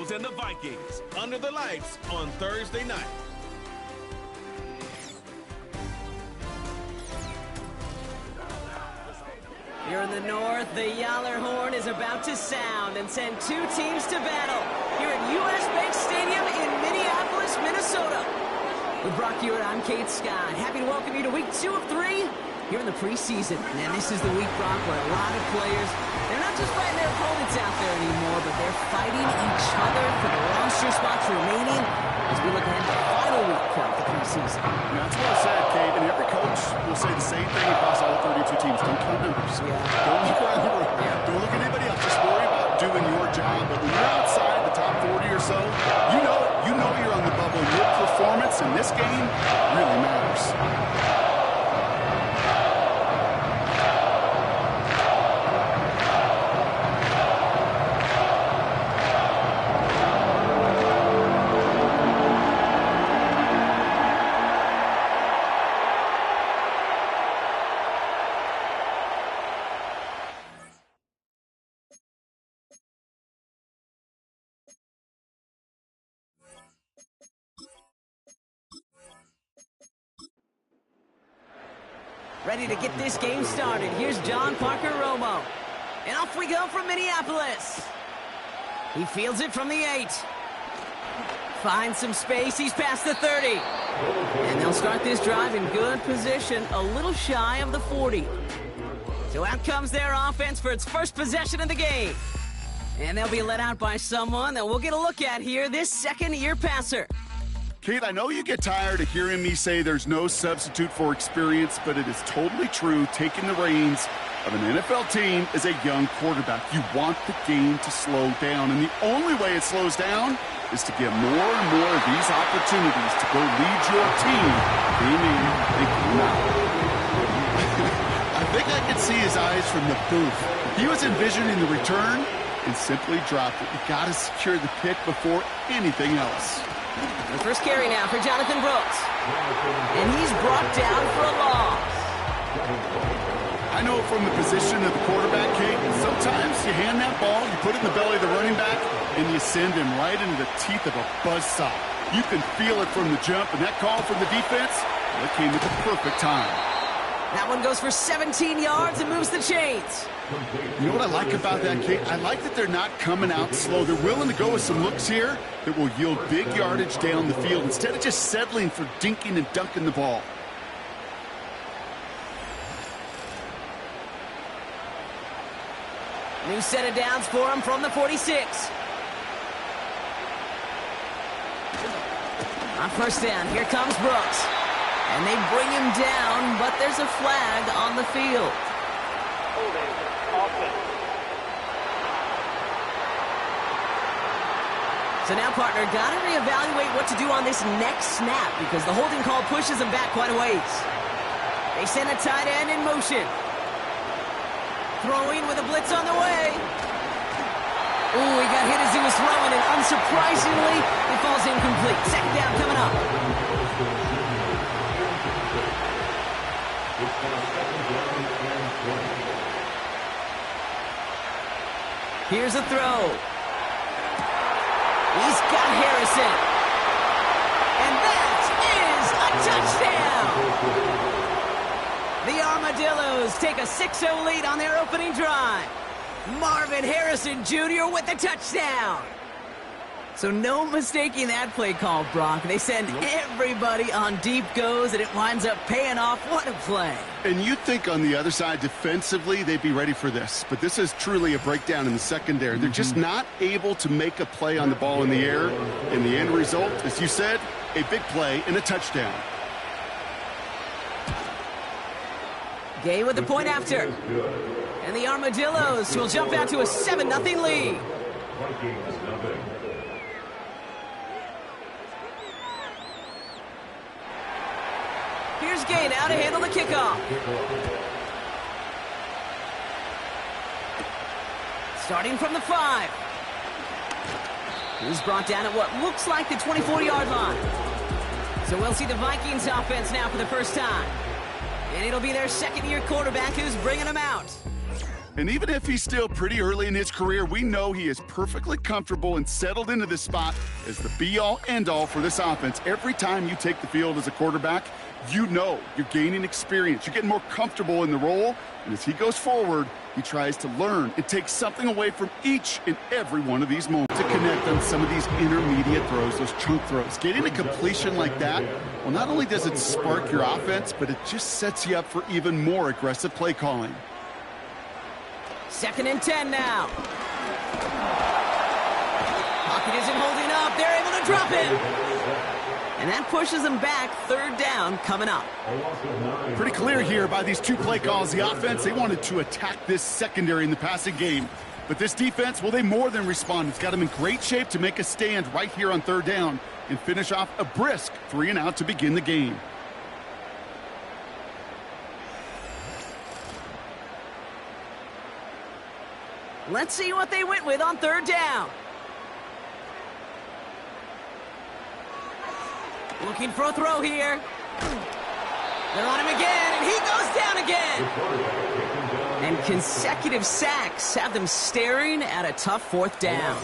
Armadillos and the Vikings under the lights on Thursday night. Here in the north, the Yaller horn is about to sound and send two teams to battle here at U.S. Bank Stadium in Minneapolis, Minnesota. With Brock Hewitt, I'm Kate Scott. Happy to welcome you to week 2 of 3 here in the preseason. And this is the week, Brock, where a lot of players, they're not just fighting their opponents out there anymore, but they're fighting each other for the roster spots remaining as we look ahead to the final week of the preseason. That's well said, Kate. And every coach will say the same thing across all 32 teams. Don't count numbers. Yeah. Don't look around the room. Don't look at anybody else. Just worry about doing your job. But when you're outside the top 40 or so, you know it. You know you're on the bubble. Your performance in this game really matters. Ready to get this game started. Here's John Parker Romo. And off we go from Minneapolis. He fields it from the 8. Finds some space. He's past the 30. And they'll start this drive in good position, a little shy of the 40. So out comes their offense for its first possession of the game. And they'll be led out by someone that we'll get a look at here, this second-year passer. Kate, I know you get tired of hearing me say there's no substitute for experience, but it is totally true. Taking the reins of an NFL team is a young quarterback. You want the game to slow down, and the only way it slows down is to get more and more of these opportunities to go lead your team. Game in, game out. I think I could see his eyes from the booth. He was envisioning the return and simply dropped it. You got to secure the pick before anything else. The first carry now for Jonathan Brooks. And he's brought down for a loss. I know from the position of the quarterback, Kate, sometimes you hand that ball, you put it in the belly of the running back, and you send him right into the teeth of a buzzsaw. You can feel it from the jump, and that call from the defense, well, it came at the perfect time. That one goes for 17 yards and moves the chains. You know what I like about that, Kate? I like that they're not coming out slow. They're willing to go with some looks here that will yield big yardage down the field instead of just settling for dinking and dunking the ball. New set of downs for him from the 46. On first down, here comes Brooks. And they bring him down, but there's a flag on the field. So now, partner, got to reevaluate what to do on this next snap because the holding call pushes him back quite a ways. They send a tight end in motion. Throwing with a blitz on the way. Ooh, he got hit as he was throwing, and unsurprisingly, it falls incomplete. Second down coming up. Here's a throw. He's got Harrison. And that is a touchdown. The Armadillos take a 6-0 lead on their opening drive. Marvin Harrison Jr. with the touchdown. So no mistaking that play call, Brock. They send everybody on deep goes, and it winds up paying off. What a play. And you'd think on the other side, defensively, they'd be ready for this. But this is truly a breakdown in the secondary. They're just not able to make a play on the ball in the air. And the end result, as you said, a big play and a touchdown. Gay with the point after. And the Armadillos will jump out to a 7-0 lead. Here's Gay now to handle the kickoff. Starting from the 5. He's brought down at what looks like the 24-yard line. So we'll see the Vikings offense now for the first time. And it'll be their second-year quarterback who's bringing them out. And even if he's still pretty early in his career, we know he is perfectly comfortable and settled into this spot as the be-all, end-all for this offense. Every time you take the field as a quarterback, you know you're gaining experience. You're getting more comfortable in the role. And as he goes forward, he tries to learn and take something away from each and every one of these moments to connect on some of these intermediate throws, those chunk throws. Getting a completion like that, well, not only does it spark your offense, but it just sets you up for even more aggressive play calling. 2nd and 10 now. Pocket isn't holding up. They're able to drop him. And that pushes them back. 3rd down coming up. Pretty clear here by these 2 play calls. The offense, they wanted to attack this secondary in the passing game. But this defense, well, they more than respond. It's got them in great shape to make a stand right here on 3rd down and finish off a brisk 3 and out to begin the game. Let's see what they went with on 3rd down. Looking for a throw here. They're on him again, and he goes down again. And consecutive sacks have them staring at a tough 4th down.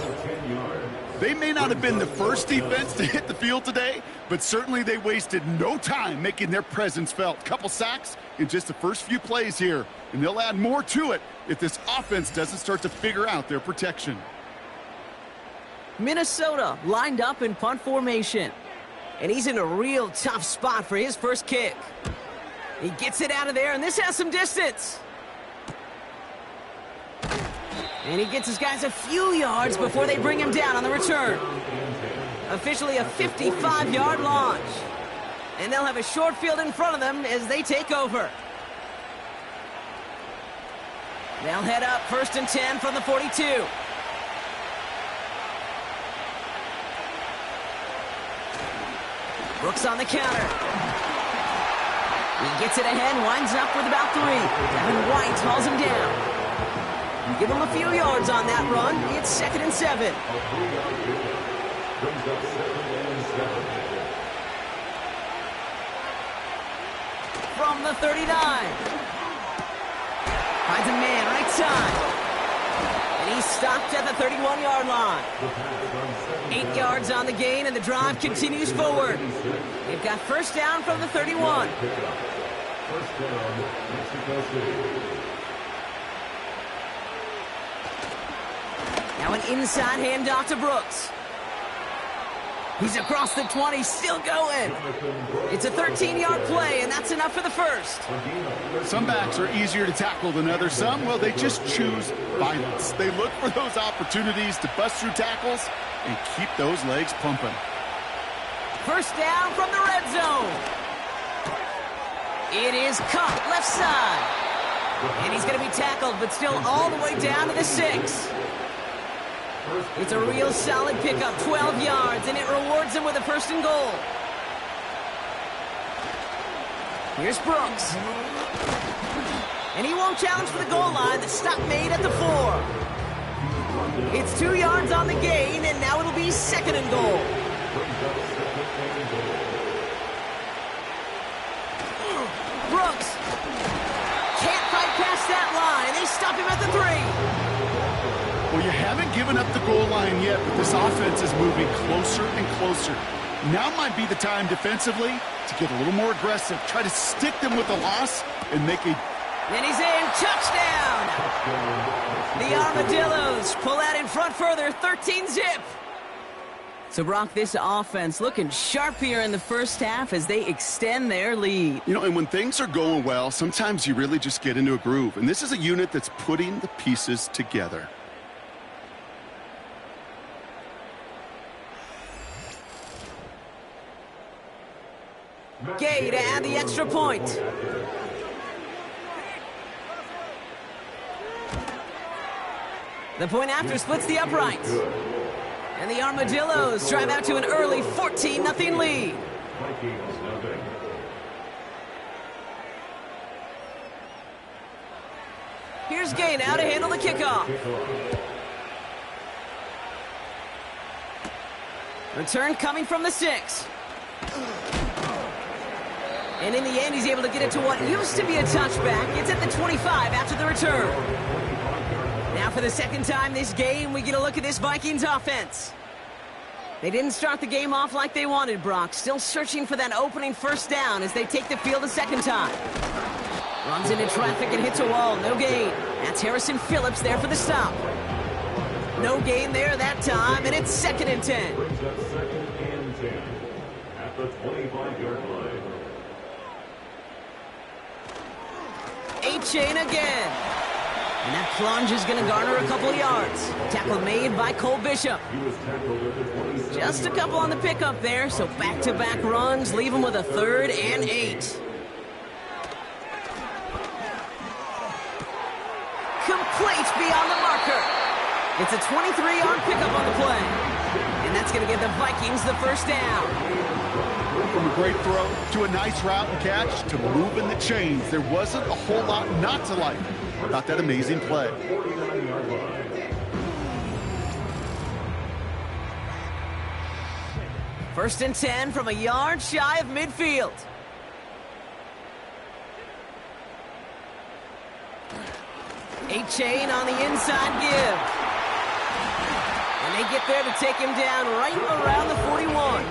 They may not have been the first defense to hit the field today, but certainly they wasted no time making their presence felt. Couple sacks in just the first few plays here, and they'll add more to it if this offense doesn't start to figure out their protection. Minnesota lined up in punt formation, and he's in a real tough spot for his first kick. He gets it out of there, and this has some distance. And he gets his guys a few yards before they bring him down on the return. Officially a 55-yard launch. And they'll have a short field in front of them as they take over. They'll head up 1st and 10 from the 42. Brooks on the counter. He gets it ahead, winds up with about 3. Devin White hauls him down. Give him a few yards on that run. It's 2nd and 7. From the 39. Finds a man right side. And he's stopped at the 31-yard line. 8 yards on the gain, and the drive continues forward. They've got 1st down from the 31. First down, Mexico City. Now an inside handoff to Brooks. He's across the 20, still going. It's a 13-yard play, and that's enough for the first. Some backs are easier to tackle than others. Some, well, they just choose violence. They look for those opportunities to bust through tackles and keep those legs pumping. 1st down from the red zone. It is caught left side. And he's going to be tackled, but still all the way down to the 6. It's a real solid pickup, 12 yards, and it rewards him with a 1st and goal. Here's Brooks. And he won't challenge for the goal line. The stop made at the 4. It's 2 yards on the gain, and now it'll be 2nd and goal. Brooks can't fight past that line. They stop him at the 3. Well, you haven't given up the goal line yet, but this offense is moving closer and closer. Now might be the time defensively to get a little more aggressive. Try to stick them with a loss and make a... And he's in. Touchdown! The Armadillos pull out in front further, 13-zip. So, Brock, this offense looking sharp here in the first half as they extend their lead. You know, and when things are going well, sometimes you really just get into a groove. And this is a unit that's putting the pieces together. Gay to add the extra point. The point after splits the uprights. And the Armadillos drive out to an early 14-0 lead. Vikings nothing. Here's Gay now to handle the kickoff. Return coming from the 6. And in the end, he's able to get it to what used to be a touchback. It's at the 25 after the return. Now for the second time this game, we get a look at this Vikings offense. They didn't start the game off like they wanted, Brock. Still searching for that opening first down as they take the field a second time. Runs into traffic and hits a wall. No gain. That's Harrison Phillips there for the stop. No gain there that time, and it's 2nd and 10. Brings up 2nd and 10 at the 25-yard line. A-chain again. And that plunge is going to garner a couple of yards. Tackle made by Cole Bishop. He was tackled at the 27. Just a couple on the pickup there, so back-to-back runs leave him with a 3rd and 8. Complete beyond the marker. It's a 23-yard pickup on the play. And that's going to give the Vikings the first down. From a great throw to a nice route and catch to moving the chains, there wasn't a whole lot not to like about that amazing play. 49-yard line. First and 10 from a yard shy of midfield. A-chain on the inside give. And they get there to take him down right around the 41.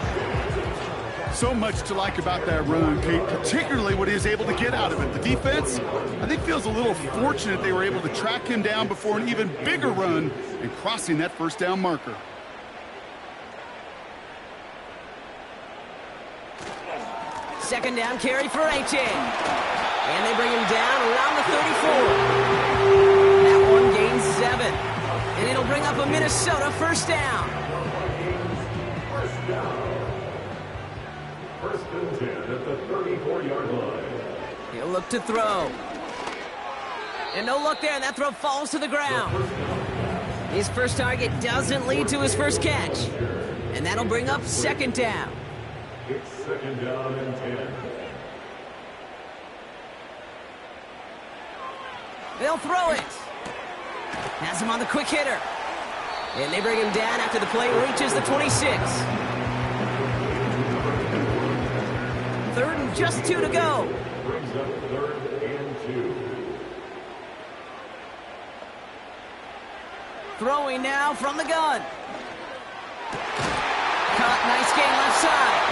So much to like about that run, Kate, particularly what he was able to get out of it. The defense, I think, feels a little fortunate they were able to track him down before an even bigger run and crossing that first down marker. Second down carry for A-chain. And they bring him down around the 34. That one gains 7. And it'll bring up a Minnesota first down. First down. First and 10 at the 34-yard line. He'll look to throw. And no look there, and that throw falls to the ground. His first target doesn't lead to his first catch. And that'll bring up 2nd down. It's 2nd down and 10. They'll throw it. Has him on the quick hitter. And they bring him down after the play reaches the 26. 3rd and just 2 to go. Brings up 3rd and 2. Throwing now from the gun. Caught, nice gain left side.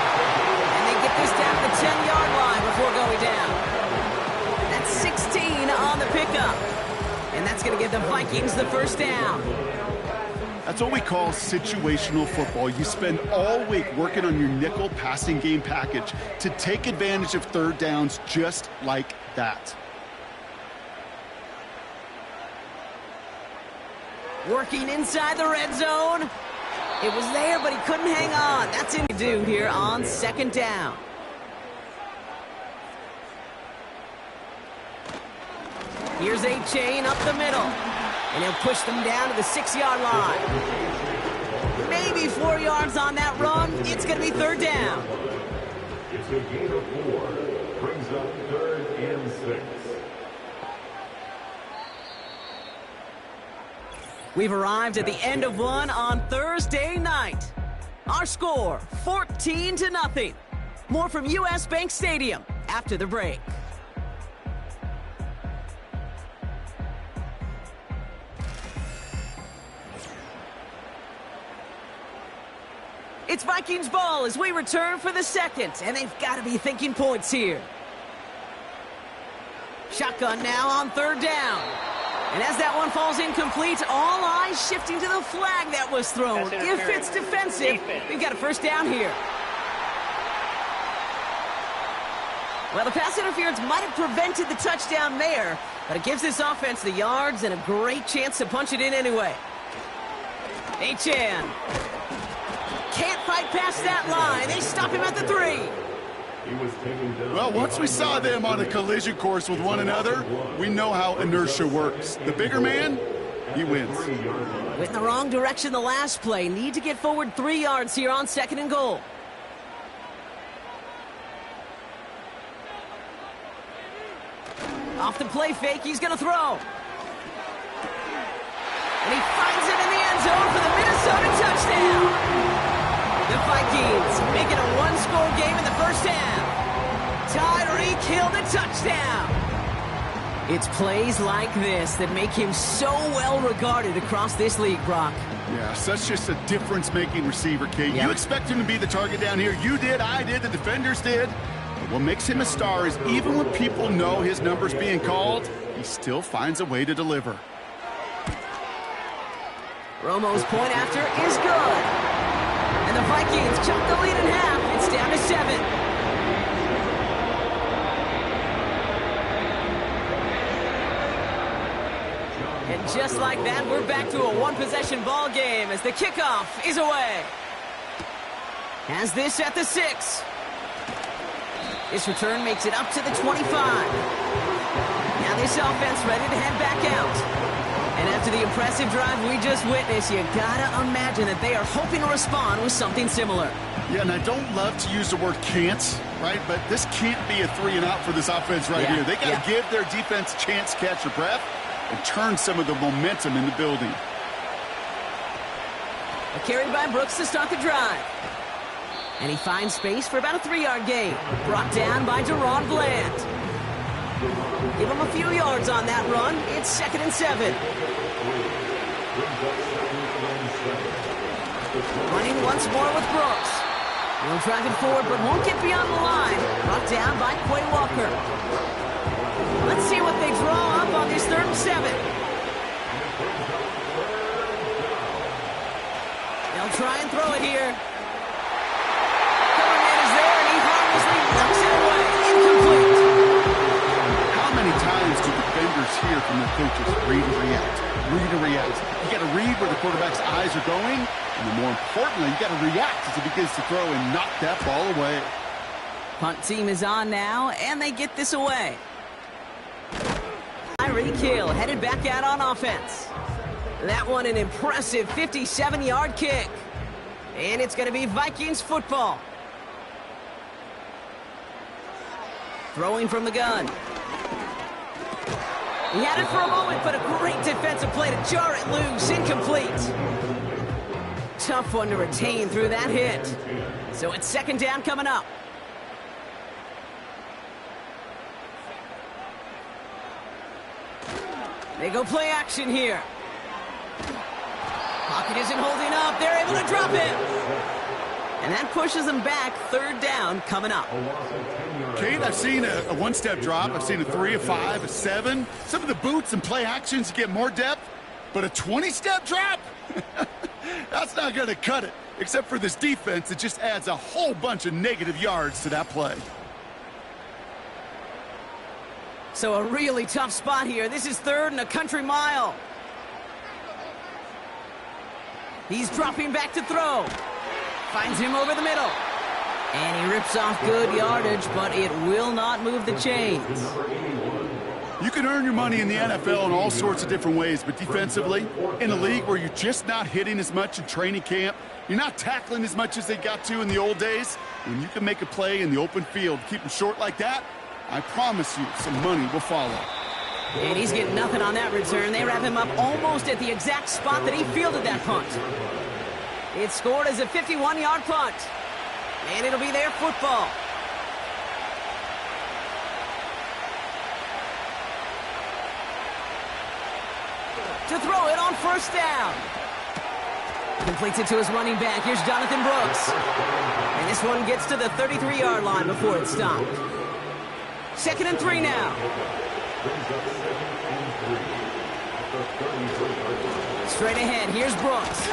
And they get this down to the 10-yard line before going down. That's 16 on the pickup. And that's going to give the Vikings the first down. That's what we call situational football. You spend all week working on your nickel passing game package to take advantage of 3rd downs just like that. Working inside the red zone. It was there, but he couldn't hang on. That's what we do here on 2nd down. Here's A-chain up the middle. And he'll push them down to the 6-yard line. Maybe 4 yards on that run. It's going to be 3rd down. It's a gain of 4. Brings up 3rd and 6. We've arrived at the end of one on Thursday night. Our score, 14-0. More from US Bank Stadium after the break. It's Vikings ball as we return for the second, and they've got to be thinking points here. Shotgun now on 3rd down. And as that one falls incomplete, all eyes shifting to the flag that was thrown. If it's defensive, we've got a first down here. Well, the pass interference might have prevented the touchdown there, but it gives this offense the yards and a great chance to punch it in anyway. A-chain can't fight past that line. They stop him at the 3. He was taken down. Well, once we saw them on a collision course with one another, we know how inertia works. The bigger man, he wins. Went in the wrong direction the last play. Need to get forward 3 yards here on 2nd and goal. Off the play fake, he's going to throw. And he finds it in the end zone for the Minnesota touchdown. The Vikings make it a one-score game in the first half. Tied Tyreek Hill to touchdown. It's plays like this that make him so well regarded across this league, Brock. Yeah, such just a difference-making receiver, Kate. Yeah. You expect him to be the target down here. You did, I did, the defenders did. But what makes him a star is even when people know his number's being called, he still finds a way to deliver. Romo's point after is good. And the Vikings chunk the lead in half. It's down to 7. And just like that, we're back to a one-possession ball game as the kickoff is away. Has this at the 6. This return makes it up to the 25. Now this offense ready to head back out. And after the impressive drive we just witnessed, you gotta imagine that they are hoping to respond with something similar. Yeah, and I don't love to use the word can't, right? But this can't be a 3-and-out for this offense right here. They got to give their defense a chance to catch their breath and turn some of the momentum in the building. A carry by Brooks to start the drive. And he finds space for about a 3-yard gain. Brought down by Deron Bland. Give him a few yards on that run. It's 2nd and 7. Running once more with Brooks. He'll drive it forward, but won't get beyond the line. Brought down by Quay Walker. Let's see what they draw up on this 3rd and 7. They'll try and throw it here. Coverman is there, and he harmlessly knocks it away. Incomplete. How many times do defenders hear from their coaches, read and react, read and react? You got to read where the quarterback's eyes are going, and then more importantly, you got to react as he begins to throw and knock that ball away. Punt team is on now, and they get this away. Tyreek Hill headed back out on offense. That one an impressive 57-yard kick. And it's going to be Vikings football. Throwing from the gun. He had it for a moment, but a great defensive play to jar it loose. Incomplete. Tough one to retain through that hit. So it's 2nd down coming up. They go play action here. Pocket isn't holding up. They're able to drop it. And that pushes them back. 3rd down coming up. Kate, I've seen a one-step drop. I've seen a 3, a 5, a 7. Some of the boots and play actions get more depth. But a 20-step drop? That's not going to cut it. Except for this defense, it just adds a whole bunch of negative yards to that play. So a really tough spot here. This is 3rd and a country mile. He's dropping back to throw. Finds him over the middle. And he rips off good yardage, but it will not move the chains. You can earn your money in the NFL in all sorts of different ways, but defensively, in a league where you're just not hitting as much in training camp, you're not tackling as much as they got to in the old days, when you can make a play in the open field, keep them short like that, I promise you some money will follow. And he's getting nothing on that return. They wrap him up almost at the exact spot that he fielded that punt. It's scored as a 51-yard punt. And it'll be their football. To throw it on 1st down. Completes it to his running back. Here's Jonathan Brooks. And this one gets to the 33-yard line before it's stopped. 2nd and 3 now. Straight ahead, here's Brooks.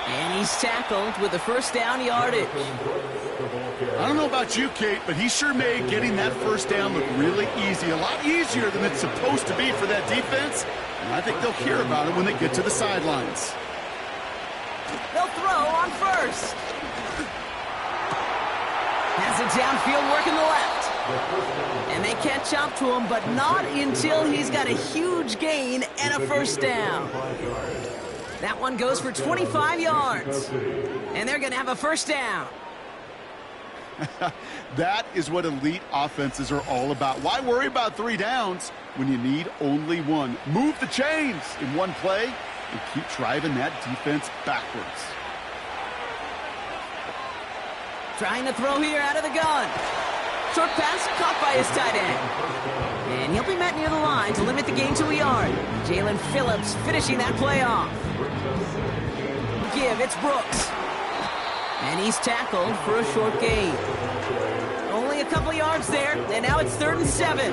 And he's tackled with the 1st down yardage. I don't know about you, Kate, but he sure made getting that 1st down look really easy. A lot easier than it's supposed to be for that defense. And I think they'll hear about it when they get to the sidelines. They'll throw on 1st. Has it downfield working the left. And they catch up to him, but not until he's got a huge gain and a 1st down. That one goes for 25 yards. And they're going to have a 1st down. That is what elite offenses are all about. Why worry about 3 downs when you need only 1? Move the chains in one play and keep driving that defense backwards. Trying to throw here out of the gun. Short pass caught by his tight end. And he'll be met near the line to limit the gain to a yard. Jalen Phillips finishing that play off. Give, it's Brooks. And he's tackled for a short gain. Only a couple yards there, and now it's 3rd and 7.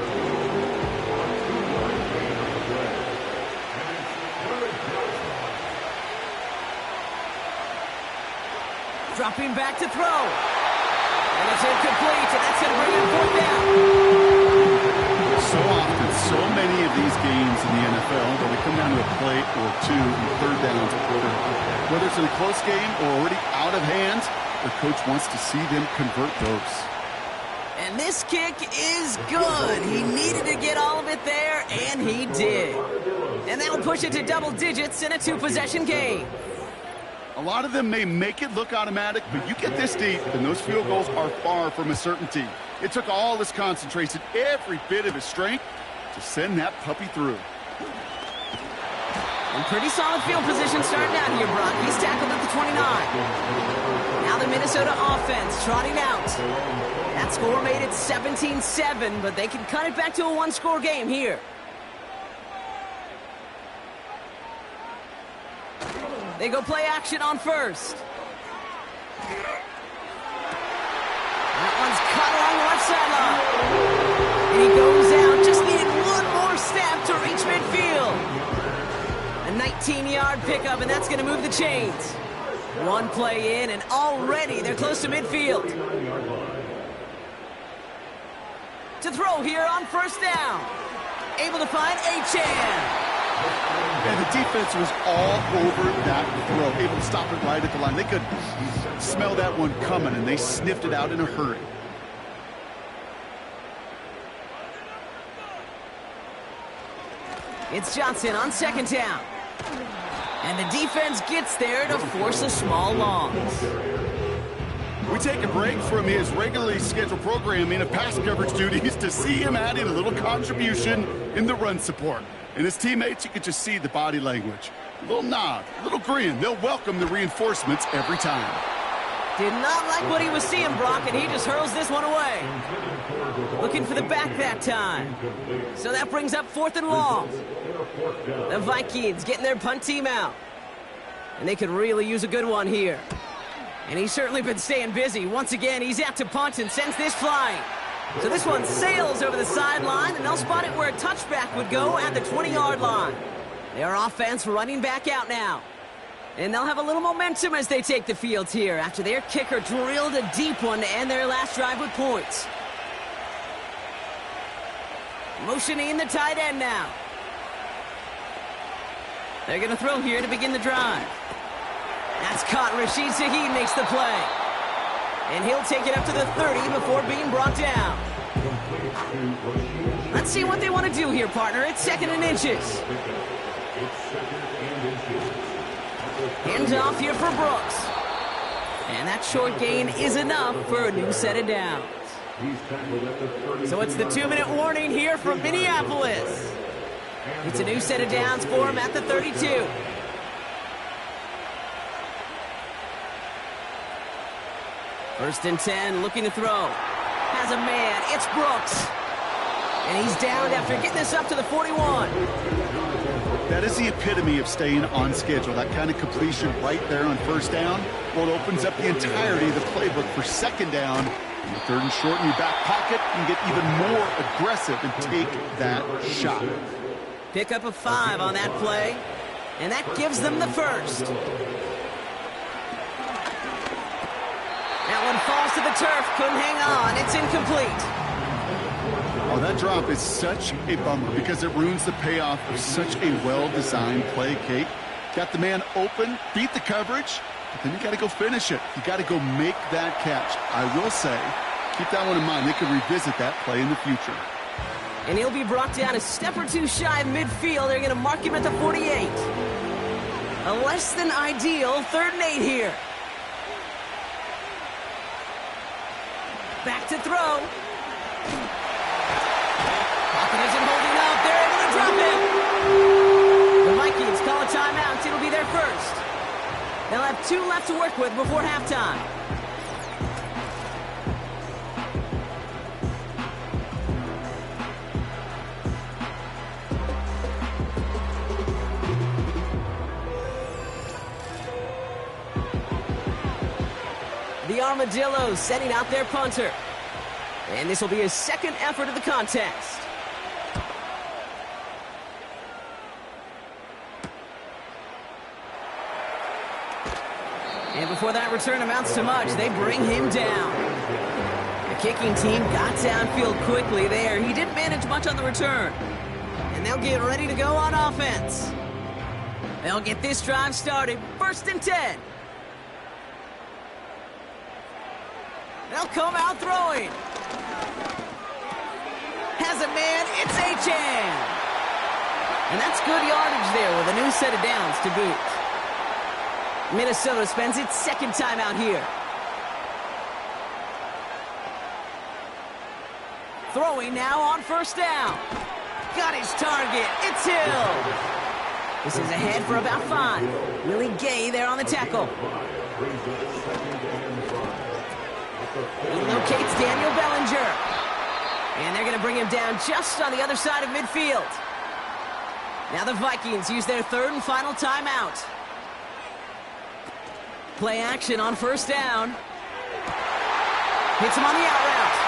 Dropping back to throw. And it's incomplete, and that's going to bring him 4th down. So often, so many of these games in the NFL, where they come down to a play or two in 3rd downs a quarter. Whether it's in a close game or already out of hand, the coach wants to see them convert those. And this kick is good. He needed to get all of it there, and he did. And that will push it to double digits in a 2-possession game. A lot of them may make it look automatic, but you get this deep, and those field goals are far from a certainty. It took all his concentration, every bit of his strength, to send that puppy through. And pretty solid field position starting out here, Brock. He's tackled at the 29. Now the Minnesota offense trotting out. That score made it 17-7, but they can cut it back to a 1-score game here. They go play action on first. That one's caught along the left sideline. And he goes out, just needed one more step to reach midfield. A 19-yard pickup, and that's going to move the chains. One play in, and already they're close to midfield. To throw here on 1st down. Able to find Achane. And the defense was all over that throw, able to stop it right at the line. They could smell that one coming, and they sniffed it out in a hurry. It's Johnson on 2nd down. And the defense gets there to force a small loss. We take a break from his regularly scheduled programming of pass coverage duties to see him adding a little contribution in the run support. And his teammates, you could just see the body language. A little nod, a little grin. They'll welcome the reinforcements every time. Did not like what he was seeing, Brock, and he just hurls this one away. Looking for the back that time. So that brings up 4th and long. The Vikings getting their punt team out. And they could really use a good one here. And he's certainly been staying busy. Once again, he's out to punt and sends this flying. So this one sails over the sideline, and they'll spot it where a touchback would go at the 20-yard line. Their offense running back out now. And they'll have a little momentum as they take the field here after their kicker drilled a deep one to end their last drive with points. Motioning the tight end now. They're going to throw here to begin the drive. That's caught. Rashid Shaheed makes the play. And he'll take it up to the 30 before being brought down. Let's see what they want to do here, partner. It's 2nd and inches. Hands off here for Brooks. And that short gain is enough for a new set of downs. So it's the 2-minute warning here from Minneapolis. It's a new set of downs for him at the 32. First and 10, looking to throw. Has a man, it's Brooks. And he's down after getting this up to the 41. That is the epitome of staying on schedule. That kind of completion right there on 1st down. Well, it opens up the entirety of the playbook for 2nd down. And the 3rd and short in your back pocket, you can get even more aggressive and take that shot. Pick up a 5 on that play. And that gives them the 1st. That one falls to the turf, couldn't hang on. It's incomplete. Oh, that drop is such a bummer because it ruins the payoff of such a well-designed play, Kate. Got the man open, beat the coverage, but then you got to go finish it. You got to go make that catch. I will say, keep that one in mind. They could revisit that play in the future. And he'll be brought down a step or two shy of midfield. They're going to mark him at the 48. A less than ideal 3rd and 8 here. Back to throw. Pocket isn't holding up. They're able to drop him. The Vikings call a timeout. It'll be their 1st. They'll have 2 left to work with before halftime. Armadillos sending out their punter. And this will be his second effort of the contest. And before that return amounts to much, they bring him down. The kicking team got downfield quickly there. He didn't manage much on the return. And they'll get ready to go on offense. They'll get this drive started. 1st and 10. They'll come out throwing. Has a man, it's Achane. And that's good yardage there with a new set of downs to boot. Minnesota spends its second time out here. Throwing now on 1st down. Got his target. It's Hill. This is ahead for about 5. Willie Gay there on the tackle. He locates Daniel Bellinger. And they're going to bring him down just on the other side of midfield. Now the Vikings use their 3rd and final timeout. Play action on 1st down. Hits him on the out route.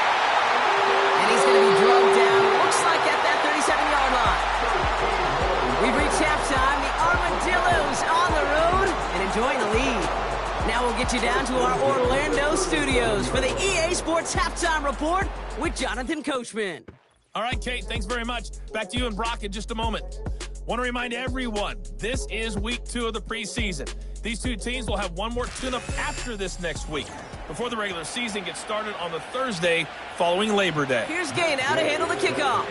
And he's going to be drugged down, looks like at that 37-yard line. We've reached halftime. The Armadillos on the road and enjoying the lead. Now we'll get you down to our Orlando studios for the EA Sports Halftime Report with Jonathan Coachman. All right, Kate, thanks very much. Back to you and Brock in just a moment. Want to remind everyone, this is week 2 of the preseason. These two teams will have one more tune-up after this next week, before the regular season gets started on the Thursday following Labor Day. Here's Gay now to handle the kickoff.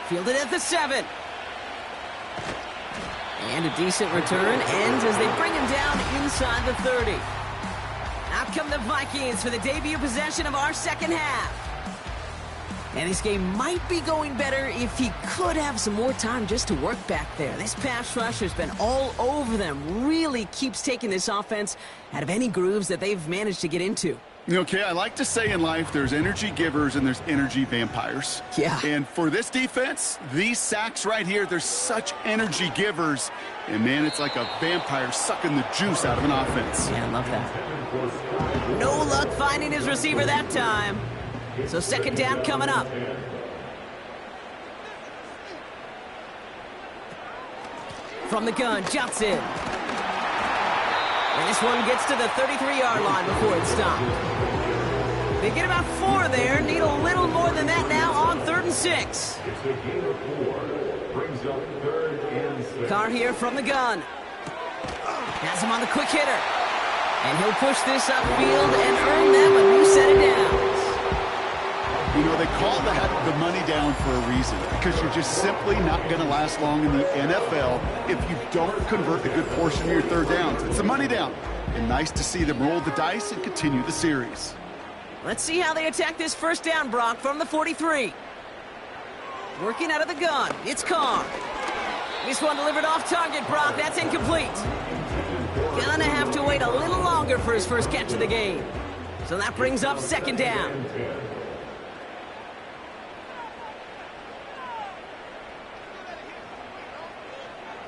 Fielded at the 7. And a decent return ends as they bring him down inside the 30. Out come the Vikings for the debut possession of our second half. And this game might be going better if he could have some more time just to work back there. This pass rush has been all over them. Really keeps taking this offense out of any grooves that they've managed to get into. Okay, I like to say in life there's energy givers and there's energy vampires. Yeah. And for this defense, these sacks right here, they're such energy givers. And, man, it's like a vampire sucking the juice out of an offense. Yeah, I love that. No luck finding his receiver that time. So 2nd down coming up. From the gun, Johnson. And this one gets to the 33-yard line before it's stopped. They get about 4 there. Need a little more than that now on 3rd and 6. It's a gain of 4. Brings up 3rd and 6. Carr here from the gun. Has him on the quick hitter. And he'll push this upfield and earn them a new set of downs. You know, they call that the money down for a reason, because you're just simply not going to last long in the NFL if you don't convert a good portion of your 3rd downs. It's a money down. And nice to see them roll the dice and continue the series. Let's see how they attack this 1st down, Brock, from the 43. Working out of the gun, it's Carr. This one delivered off target, Brock. That's incomplete. Gonna have to wait a little longer for his first catch of the game. So that brings up 2nd down.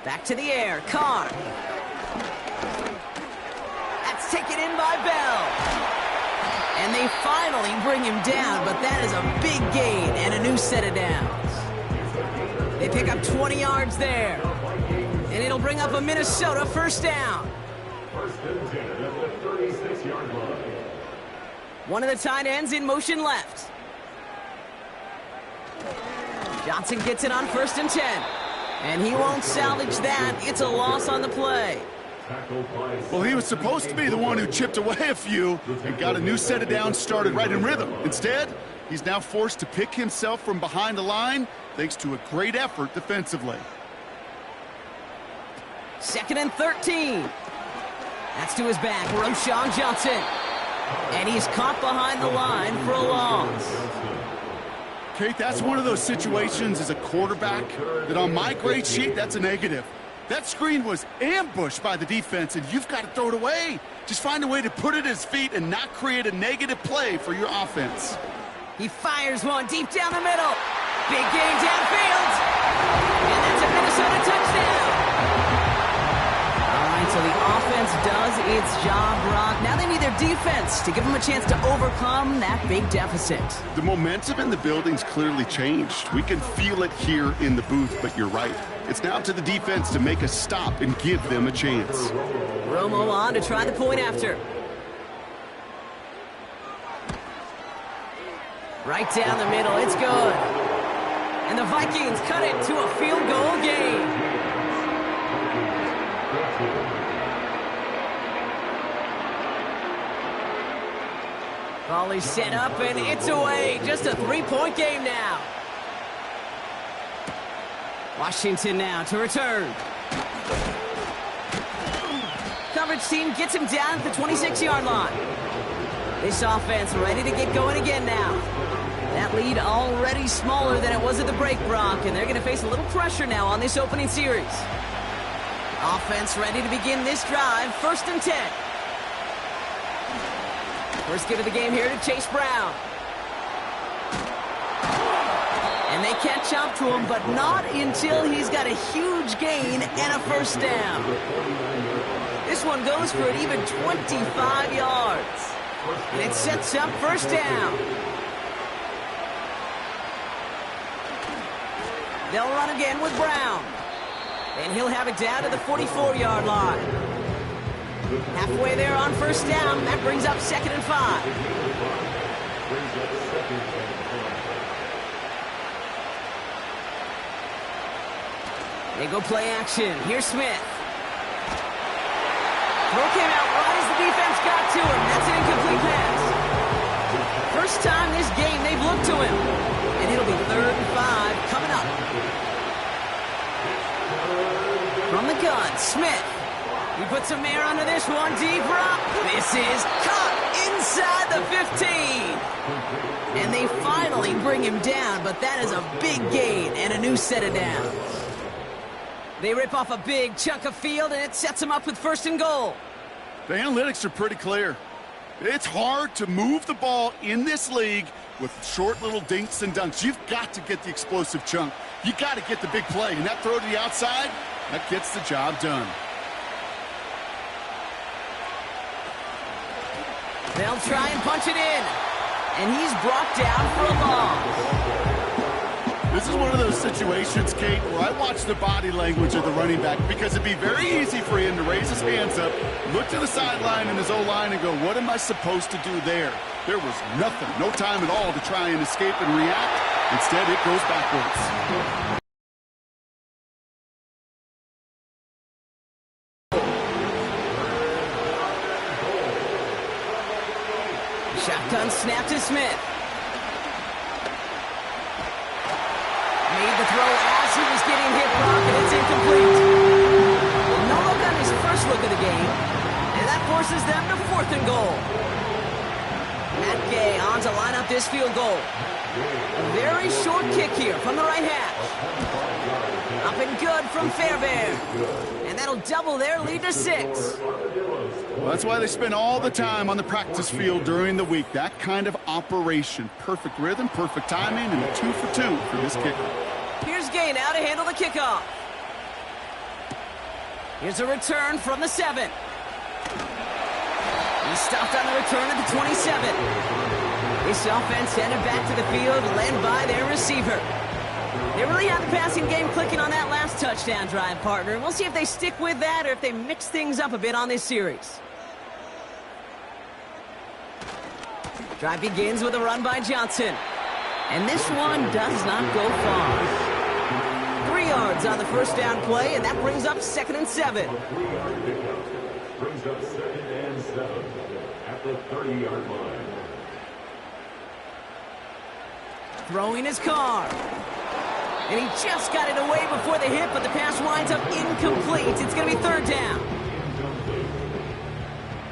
Back to the air, Carr. That's taken in by Bell. And they finally bring him down, but that is a big gain and a new set of downs. They pick up 20 yards there. And it'll bring up a Minnesota 1st down. 1st and 10 at the 36-yard line. One of the tight ends in motion left. Johnson gets it on 1st and 10. And he won't salvage that. It's a loss on the play. Well, he was supposed to be the one who chipped away a few and got a new set of downs started right in rhythm. Instead, he's now forced to pick himself from behind the line thanks to a great effort defensively. 2nd and 13. That's to his back, Roshan Johnson. And he's caught behind the line for a loss. Kate, that's one of those situations as a quarterback that on my grade sheet, that's a negative. That screen was ambushed by the defense, and you've got to throw it away. Just find a way to put it at his feet and not create a negative play for your offense. He fires one deep down the middle. Big gain downfield. And that's a Minnesota touchdown. All right, So the offense does its job, Brock. Now they need their defense to give them a chance to overcome that big deficit. The momentum in the building's clearly changed. We can feel it here in the booth, but you're right. It's now to the defense to make a stop and give them a chance. Romo on to try the point after. Right down the middle, it's good. And the Vikings cut it to a field goal game. Volley set up and it's away. Just a three-point game now. Washington now to return. Coverage team gets him down at the 26-yard line. This offense ready to get going again now. That lead already smaller than it was at the break, Brock, and they're going to face a little pressure now on this opening series. Offense ready to begin this drive, 1st and 10. First give of the game here to Chase Brown. And they catch up to him, but not until he's got a huge gain and a first down. This one goes for an even 25 yards. And it sets up first down. They'll run again with Brown. And he'll have it down to the 44-yard line. Halfway there on first down. That brings up 2nd and 5. They go play action. Here's Smith. Throw came out right as the defense got to him. That's an incomplete pass. First time this game they've looked to him. And it'll be 3rd and 5 coming up. From the gun, Smith. He puts some air under this one, deep rock. This is caught inside the 15. And they finally bring him down, but that is a big gain and a new set of downs. They rip off a big chunk of field, and it sets them up with 1st and goal. The analytics are pretty clear. It's hard to move the ball in this league with short little dinks and dunks. You've got to get the explosive chunk. You got to get the big play, and that throw to the outside, that gets the job done. They'll try and punch it in, and he's brought down for a loss. This is one of those situations, Kate, where I watch the body language of the running back because it'd be very easy for him to raise his hands up, look to the sideline and his O-line and go, what am I supposed to do there? There was nothing, no time at all to try and escape and react. Instead, it goes backwards. Shotgun snap to Smith. Made the throw as he was getting hit, Brock, and it's incomplete. No look on his first look of the game, and that forces them to 4th and goal. Matt Gay on to line up this field goal. A very short kick here from the right hash. Up and good from Fairbairn. And that'll double their lead to 6. Well, that's why they spend all the time on the practice field during the week. That kind of operation. Perfect rhythm, perfect timing, and a 2 for 2 for this kicker. Here's Gay now to handle the kickoff. Here's a return from the 7. He's stopped on the return at the 27. This offense headed back to the field, led by their receiver. They really have the passing game clicking on that last touchdown drive, partner. We'll see if they stick with that or if they mix things up a bit on this series. Drive begins with a run by Johnson. And this one does not go far. 3 yards on the first down play, and that brings up 2nd and 7. 3-yard pickup brings up 2nd and 7 at the 30-yard line. Throwing his car. And he just got it away before the hit, but the pass winds up incomplete. It's going to be 3rd down. Incomplete.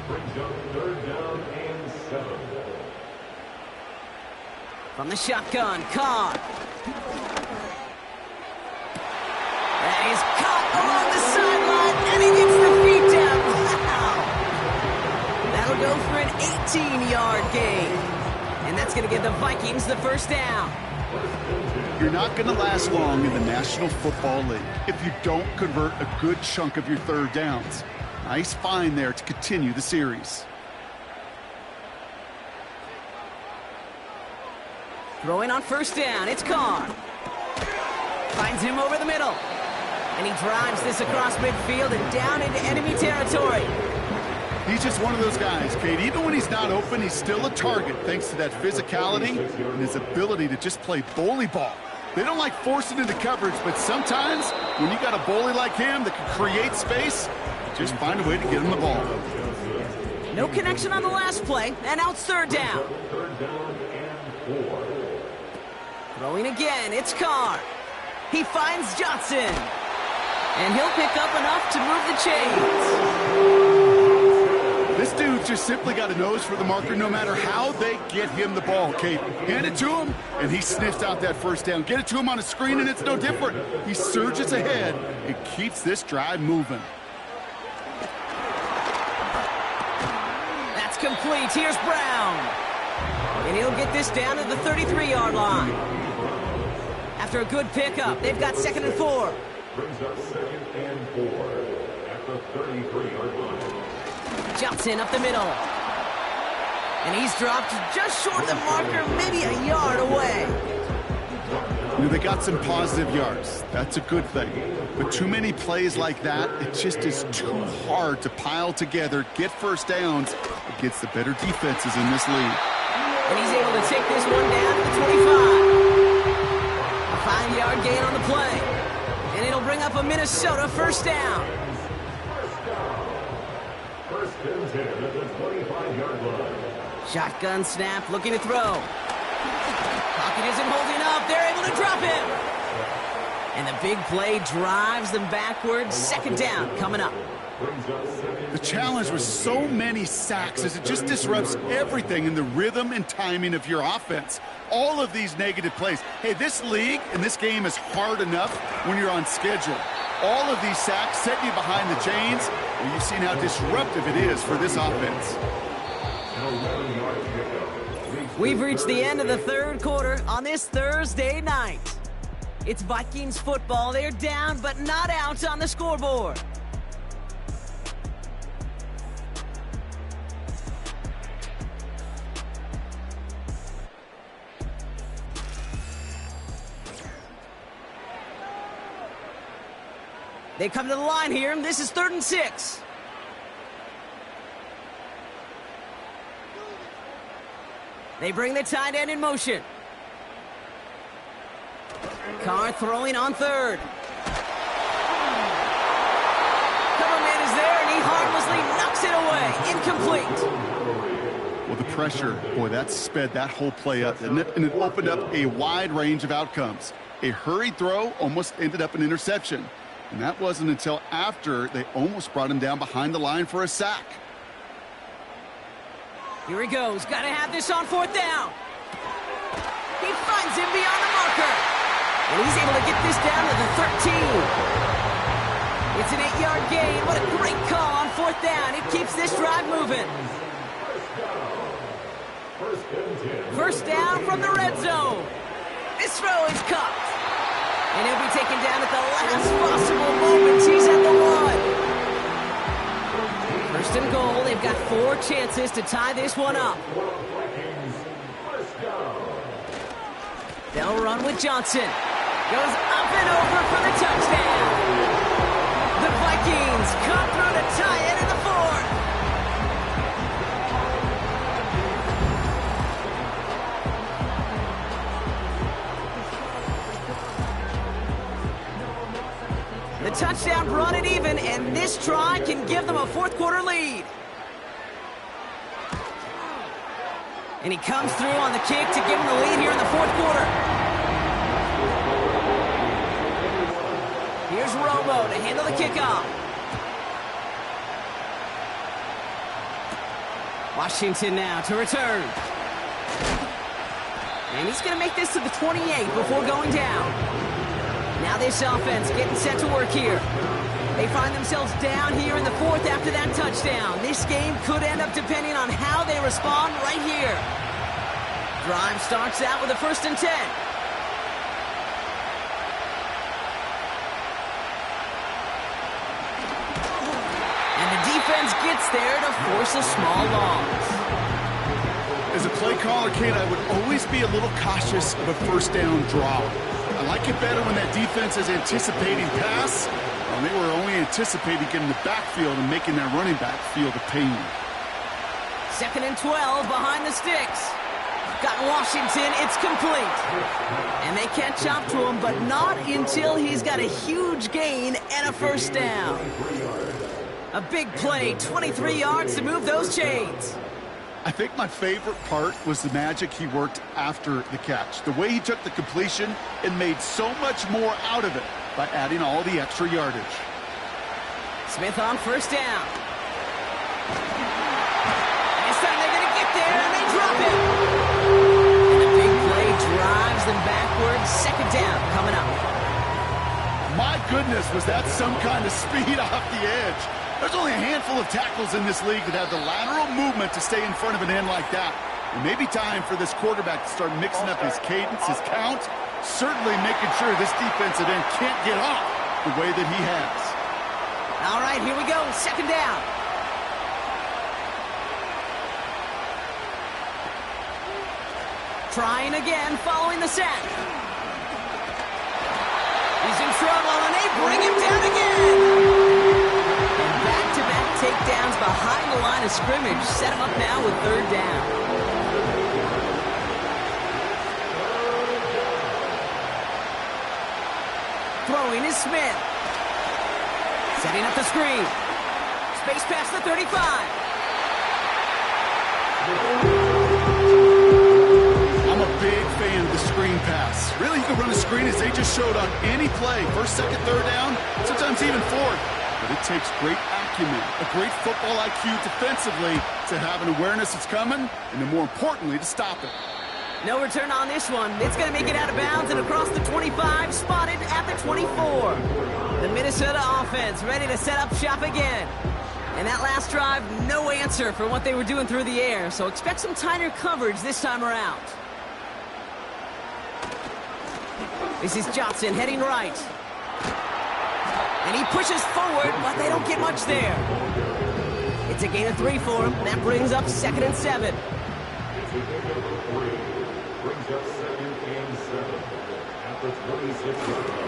Brings up 3rd down and 7. From the shotgun, Carr. That is caught along the sideline, and he gets the feet down. Wow! That'll go for an 18-yard gain. And that's going to give the Vikings the first down. You're not going to last long in the National Football League if you don't convert a good chunk of your 3rd downs. Nice find there to continue the series. Throwing on first down, it's Carr. Finds him over the middle. And he drives this across midfield and down into enemy territory. He's just one of those guys, Kate. Even when he's not open, he's still a target thanks to that physicality and his ability to just play bully ball. They don't like forcing into coverage, but sometimes when you got a bully like him that can create space, just find a way to get him the ball. No connection on the last play, and now it's third down. Throwing again, it's Carr. He finds Johnson. And he'll pick up enough to move the chains. This dude's just simply got a nose for the marker no matter how they get him the ball, Kate. Hand it to him, and he sniffs out that first down. Get it to him on a screen, and it's no different. He surges ahead and keeps this drive moving. That's complete. Here's Brown. And he'll get this down to the 33-yard line. After a good pickup, they've got 2nd and 4. Brings up 2nd and 4 at the 33-yard line. Johnson up the middle. And he's dropped just short of the marker, maybe a yard away. You know, they got some positive yards. That's a good thing. But too many plays like that, it just is too hard to pile together, get first downs against the better defenses in this league. And he's able to take this one down to the 25. A 5-yard gain on the play. And it'll bring up a Minnesota first down. First and 10 at the 25-yard line. Shotgun snap, looking to throw. Pocket isn't holding up. They're able to drop him. And the big play drives them backwards. 2nd down coming up. The challenge with so many sacks is it just disrupts everything in the rhythm and timing of your offense. All of these negative plays. Hey, this league and this game is hard enough when you're on schedule. All of these sacks set you behind the chains, and you've seen how disruptive it is for this offense. We've reached the end of the third quarter on this Thursday night. It's Vikings football. They're down, but not out on the scoreboard. They come to the line here, and this is 3rd and 6. They bring the tight end in motion. Carr throwing on 3rd. Cover man is there, and he harmlessly knocks it away. Incomplete. Well, the pressure, boy, that sped that whole play up, didn't it? And it opened up a wide range of outcomes. A hurried throw almost ended up an interception. And that wasn't until after they almost brought him down behind the line for a sack. Here he goes. Got to have this on 4th down. He finds him beyond the marker. And he's able to get this down to the 13. It's an 8-yard gain. What a great call on 4th down. It keeps this drive moving. First down from the red zone. This throw is caught. And he'll be taken down at the last possible moment. He's at the 1. First and goal. They've got 4 chances to tie this one up. They'll run with Johnson. Goes up and over for the touchdown. The Vikings come through to tie it in the 4th. The touchdown brought it even, and this try can give them a 4th quarter lead. And he comes through on the kick to give them the lead here in the 4th quarter. Here's Romo to handle the kickoff. Washington now to return. And he's going to make this to the 28 before going down. Now this offense getting set to work here. They find themselves down here in the 4th after that touchdown. This game could end up depending on how they respond right here. Drive starts out with a 1st and 10. And the It's there to force a small loss. As a play caller, Kate, I would always be a little cautious of a first down draw. I like it better when that defense is anticipating pass. Well, they were only anticipating getting the backfield and making that running back feel the pain. 2nd and 12 behind the sticks. Got Washington, it's complete. And they can't chop to him, but not until he's got a huge gain and a first down. A big play, 23 yards to move those chains. I think my favorite part was the magic he worked after the catch. The way he took the completion and made so much more out of it by adding all the extra yardage. Smith on first down. This time they're going to get there, and they drop it. And a big play drives them backwards. 2nd down coming up. My goodness, was that some kind of speed off the edge. There's only a handful of tackles in this league that have the lateral movement to stay in front of an end like that. It may be time for this quarterback to start mixing up his cadence, his count, certainly making sure this defensive end can't get off the way that he has. All right, here we go. 2nd down. Trying again, following the sack. He's in trouble, and they bring him down again. And back-to-back takedowns behind the line of scrimmage set him up now with 3rd down. Throwing is Smith. Setting up the screen. Space past the 35. I'm a big fan of the screen pass. Really, you can run a screen as they just showed on any play. 1st, 2nd, 3rd down, sometimes even 4th. But it takes great acumen, a great football IQ defensively to have an awareness it's coming, and then more importantly, to stop it. No return on this one. It's going to make it out of bounds and across the 25, spotted at the 24. The Minnesota offense ready to set up shop again. And that last drive, no answer for what they were doing through the air, so expect some tighter coverage this time around. This is Johnson heading right. And he pushes forward, but they don't get much there. It's a gain of 3 for him. That brings up 2nd and 7.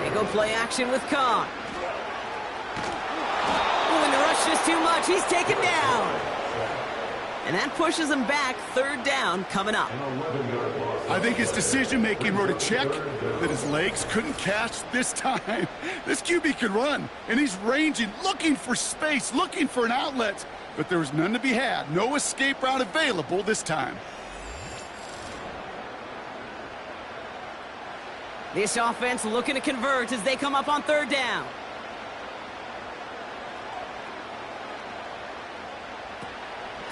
They go play action with Khan. Oh, and the rush is too much. He's taken down. And that pushes him back. 3rd down coming up. I think his decision-making wrote a check that his legs couldn't catch this time. This QB can run, and he's ranging, looking for space, looking for an outlet. But there was none to be had. No escape route available this time. This offense looking to convert as they come up on 3rd down.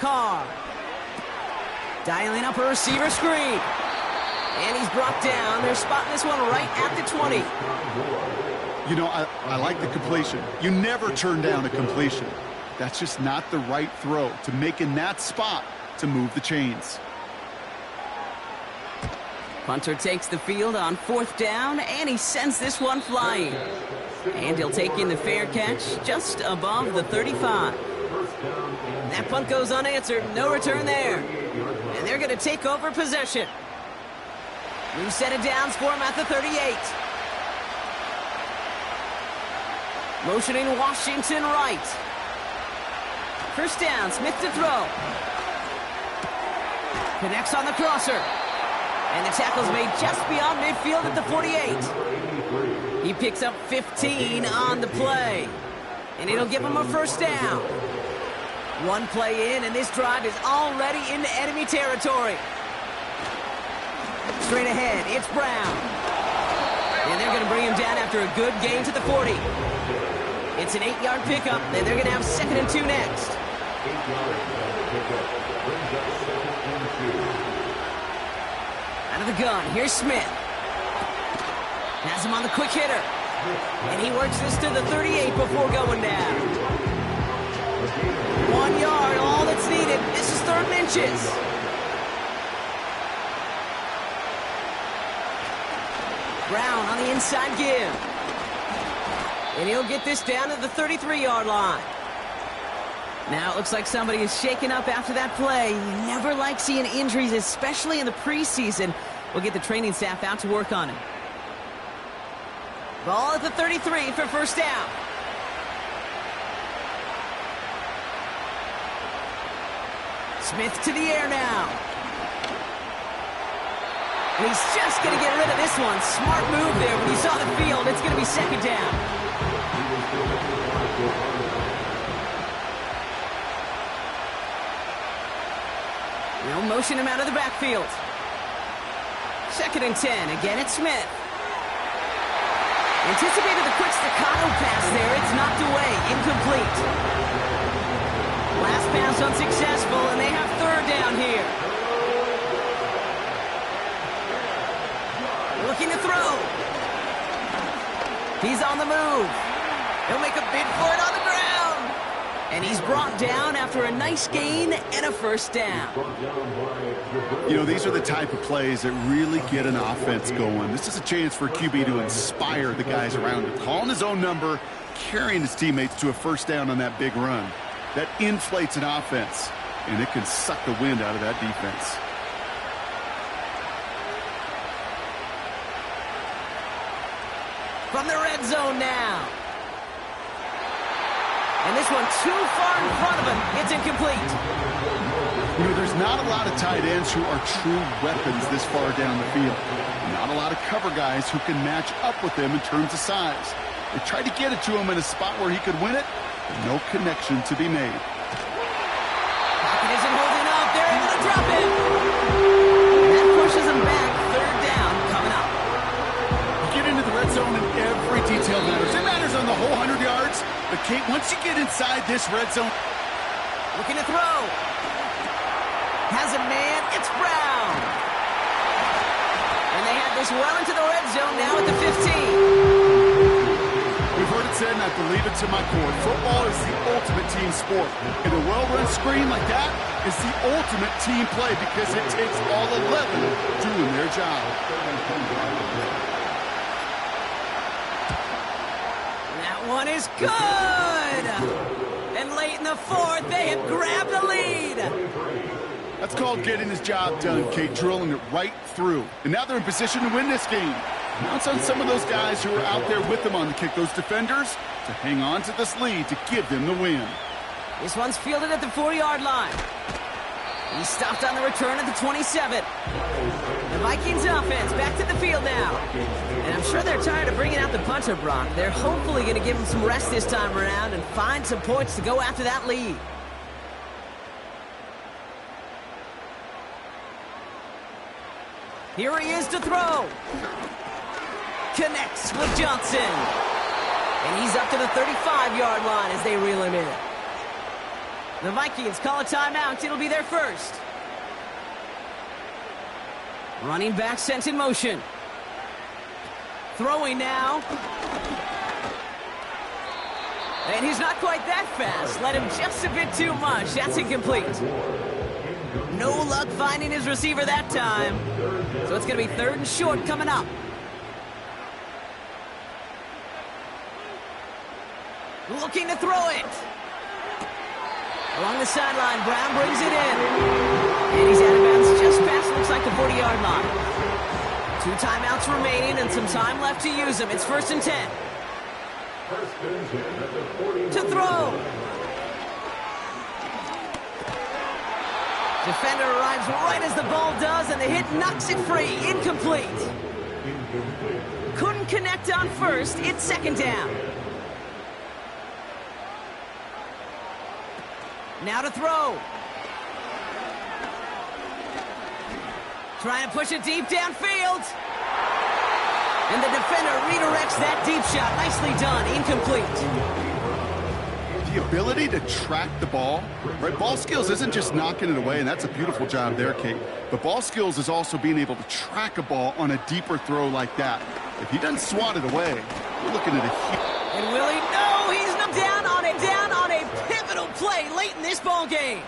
Carr. Dialing up a receiver screen. And he's brought down. They're spotting this one right at the 20. You know, I like the completion. You never turn down a completion. That's just not the right throw to make in that spot to move the chains. Punter takes the field on 4th down, and he sends this one flying. And he'll take in the fair catch just above the 35. That punt goes unanswered. No return there. And they're going to take over possession. New set of downs for him at the 38. Motioning Washington right. 1st down, Smith to throw. Connects on the crosser. And the tackle's made just beyond midfield at the 48. He picks up 15 on the play. And it'll give him a 1st down. One play in, and this drive is already into enemy territory. Straight ahead, it's Brown. And they're going to bring him down after a good gain to the 40. It's an 8-yard pickup, and they're going to have 2nd and 2 next. Out of the gun, here's Smith. Has him on the quick hitter. And he works this to the 38 before going down. 1 yard, all that's needed. This is 3rd and inches. Brown on the inside give. And he'll get this down to the 33-yard line. Now it looks like somebody is shaken up after that play. You never like seeing injuries, especially in the preseason. We'll get the training staff out to work on it. Ball at the 33 for first down. Smith to the air now. And he's just going to get rid of this one. Smart move there. When he saw the field, it's going to be second down. They'll motion him out of the backfield. Second and 10. Again, it's Smith. Anticipated the quick staccato pass there. It's knocked away. Incomplete. Last pass unsuccessful, and they have third down here. Looking to throw. He's on the move. He'll make a bid for it on the ground. And he's brought down after a nice gain and a first down. You know, these are the type of plays that really get an offense going. This is a chance for QB to inspire the guys around him. Calling his own number, carrying his teammates to a first down on that big run. That inflates an offense, and it can suck the wind out of that defense. From the red zone now. And this one too far in front of him. It's incomplete. You know, there's not a lot of tight ends who are true weapons this far down the field. Not a lot of cover guys who can match up with them in terms of size. They tried to get it to him in a spot where he could win it, but no connection to be made. Pocket isn't holding up. They're able to drop it. And that pushes him back. Third down coming up. Get into the red zone and every detail matters. It matters on the whole 100 yards. But, Kate, once you get inside this red zone... Looking to throw. Has a man. It's Brown. And they have this well into the red zone now at the 15. We've heard it said, and I believe it to my core. Football is the ultimate team sport. And a well-run screen like that is the ultimate team play because it takes all 11 doing their job. That one is good. And late in the fourth, they have grabbed the lead. That's called getting his job done, Kate, drilling it right through. And now they're in position to win this game. Now it's on some of those guys who are out there with them on the kick, those defenders, to hang on to this lead to give them the win. This one's fielded at the 40-yard line. He's stopped on the return at the 27. The Vikings offense back to the field now. And I'm sure they're tired of bringing out the punter, Brock. They're hopefully going to give him some rest this time around and find some points to go after that lead. Here he is to throw. Connects with Johnson. And he's up to the 35-yard line as they reel him in. The Vikings call a timeout. It'll be their first. Running back sent in motion. Throwing now. And he's not quite that fast. Let him just a bit too much. That's incomplete. No luck finding his receiver that time. So it's going to be third and short coming up. Looking to throw it. Along the sideline, Brown brings it in. And he's out of bounds just past, looks like, the 40-yard line. 2 timeouts remaining and some time left to use them. It's first and 10. To throw. Defender arrives right as the ball does, and the hit knocks it free. Incomplete. Couldn't connect on first. It's second down. Now to throw. Trying to push it deep downfield. And the defender redirects that deep shot. Nicely done. Incomplete. The ability to track the ball, right? Ball skills isn't just knocking it away, and that's a beautiful job there, Kate. But ball skills is also being able to track a ball on a deeper throw like that. If he doesn't swat it away, you're looking at a huge... And will he? No, he's not down on a pivotal play late in this ball game.